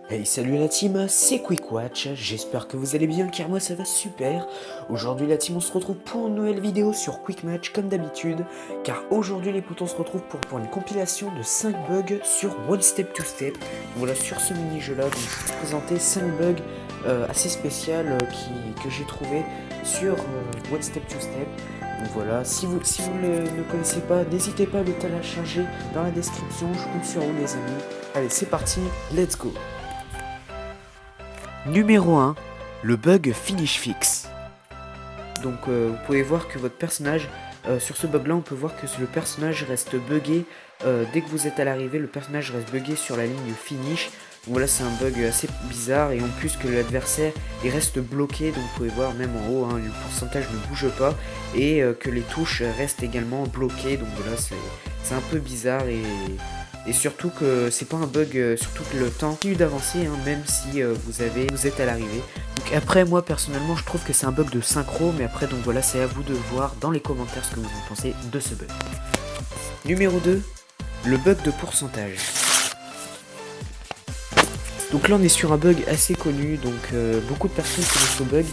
Hey, salut la team, c'est QuickWatch, j'espère que vous allez bien car moi ça va super. Aujourd'hui la team on se retrouve pour une nouvelle vidéo sur QuickMatch comme d'habitude, car aujourd'hui les potes on se retrouve pour une compilation de 5 bugs sur One Step to Step. Voilà, sur ce mini jeu là, donc je vais vous présenter 5 bugs assez spéciaux que j'ai trouvé sur One Step to Step. Donc voilà, si vous ne connaissez pas, n'hésitez pas à le télécharger dans la description, je compte sur vous les amis. Allez c'est parti, let's go. Numéro 1, le bug Finish Fix. Donc vous pouvez voir que votre personnage, sur ce bug là on peut voir que le personnage reste buggé, dès que vous êtes à l'arrivée le personnage reste buggé sur la ligne finish. Donc voilà, c'est un bug assez bizarre et en plus que l'adversaire il reste bloqué, donc vous pouvez voir même en haut, hein, le pourcentage ne bouge pas et que les touches restent également bloquées. Donc voilà, c'est un peu bizarre et surtout que c'est pas un bug, surtout que le temps continue d'avancer, hein, même si vous êtes à l'arrivée. Donc après moi personnellement je trouve que c'est un bug de synchro, mais après donc voilà, c'est à vous de voir dans les commentaires ce que vous en pensez de ce bug. Numéro 2, le bug de pourcentage. Donc là on est sur un bug assez connu, donc beaucoup de personnes connaissent ce bug,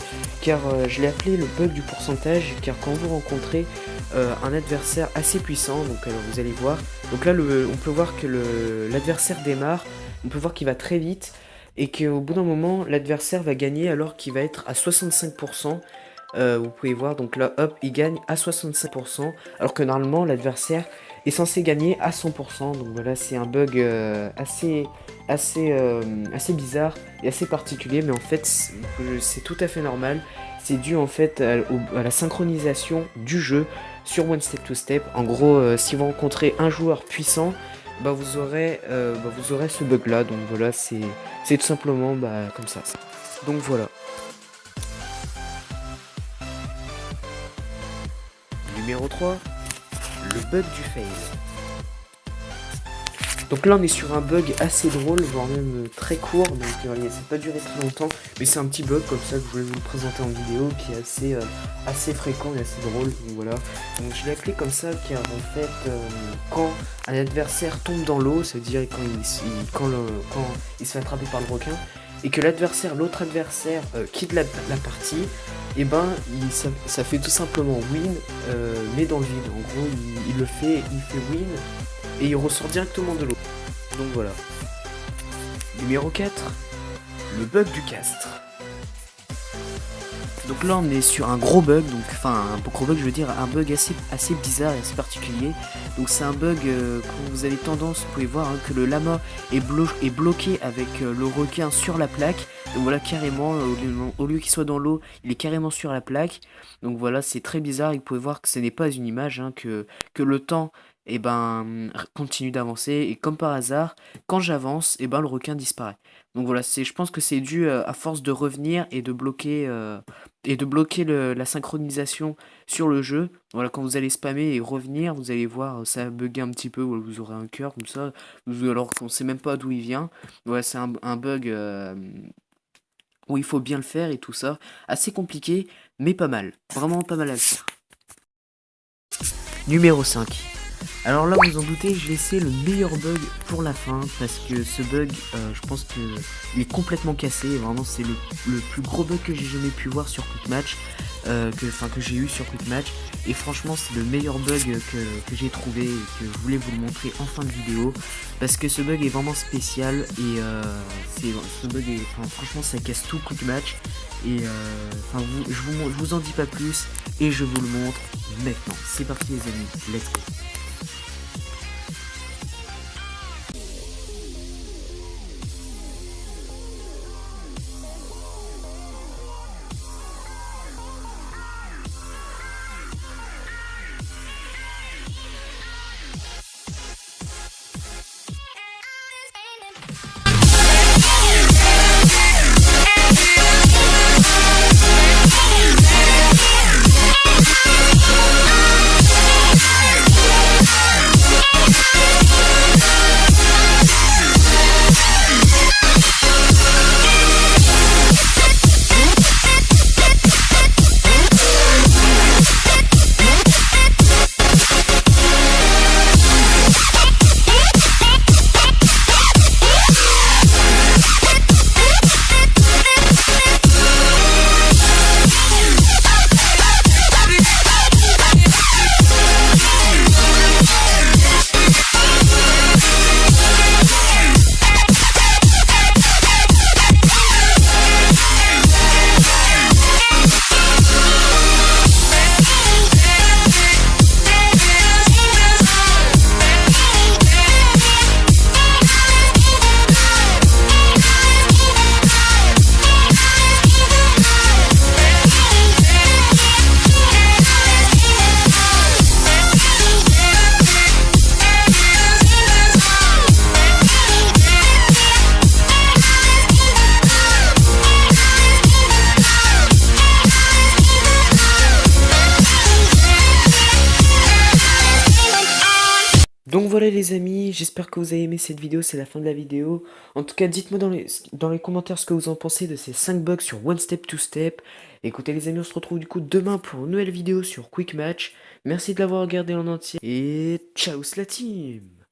car je l'ai appelé le bug du pourcentage, car quand vous rencontrez un adversaire assez puissant, donc alors vous allez voir, donc là on peut voir que l'adversaire démarre, on peut voir qu'il va très vite, et qu'au bout d'un moment l'adversaire va gagner alors qu'il va être à 65%, vous pouvez voir, donc là hop il gagne à 65%, alors que normalement l'adversaire est censé gagner à 100%, donc voilà c'est un bug assez bizarre et assez particulier, mais en fait c'est tout à fait normal. C'est dû en fait à la synchronisation du jeu sur One Step to Step. En gros, si vous rencontrez un joueur puissant, vous aurez ce bug là. Donc voilà, c'est tout simplement comme ça. Donc voilà. Numéro 3, le bug du fail. Donc là on est sur un bug assez drôle, voire même très court, donc ça n'a pas duré très longtemps, mais c'est un petit bug comme ça que je voulais vous le présenter en vidéo, qui est assez fréquent et assez drôle, donc voilà. Donc je l'ai appelé comme ça car en fait, quand un adversaire tombe dans l'eau, c'est-à-dire quand il se fait attraper par le requin, et que l'autre adversaire quitte la partie, et ça fait tout simplement win, mais dans le vide. En gros il fait win, et il ressort directement de l'eau. Donc voilà. Numéro 4, le bug du castre. Donc là on est sur un gros bug, je veux dire un bug assez bizarre et assez particulier. Donc c'est un bug quand vous avez tendance, vous pouvez voir que le lama est bloqué avec le requin sur la plaque. Donc voilà, carrément, au lieu qu'il soit dans l'eau, il est carrément sur la plaque. Donc voilà, c'est très bizarre, et vous pouvez voir que ce n'est pas une image, que le temps continue d'avancer, et comme par hasard, quand j'avance, le requin disparaît. Donc voilà, je pense que c'est dû à force de revenir et de bloquer la synchronisation sur le jeu. Voilà, quand vous allez spammer et revenir, vous allez voir, ça va bugger un petit peu, vous aurez un cœur comme ça, alors qu'on sait même pas d'où il vient. Voilà, c'est un bug où il faut bien le faire et tout ça. Assez compliqué, mais pas mal. Vraiment pas mal à le faire. Numéro 5. Alors là, vous en doutez, j'ai laissé le meilleur bug pour la fin, parce que ce bug, je pense qu'il est complètement cassé. Vraiment, c'est le plus gros bug que j'ai jamais pu voir sur QuickMatch, que j'ai eu sur QuickMatch. Et franchement, c'est le meilleur bug que j'ai trouvé et que je voulais vous le montrer en fin de vidéo, parce que ce bug est vraiment spécial et franchement, ça casse tout QuickMatch. Et je vous en dis pas plus et je vous le montre maintenant. C'est parti les amis, let's go. voilà les amis, j'espère que vous avez aimé cette vidéo, c'est la fin de la vidéo. En tout cas, dites-moi dans les commentaires ce que vous en pensez de ces 5 bugs sur One Step, Two Step. Écoutez les amis, on se retrouve du coup demain pour une nouvelle vidéo sur Quick Match. Merci de l'avoir regardé en entier et ciao la team!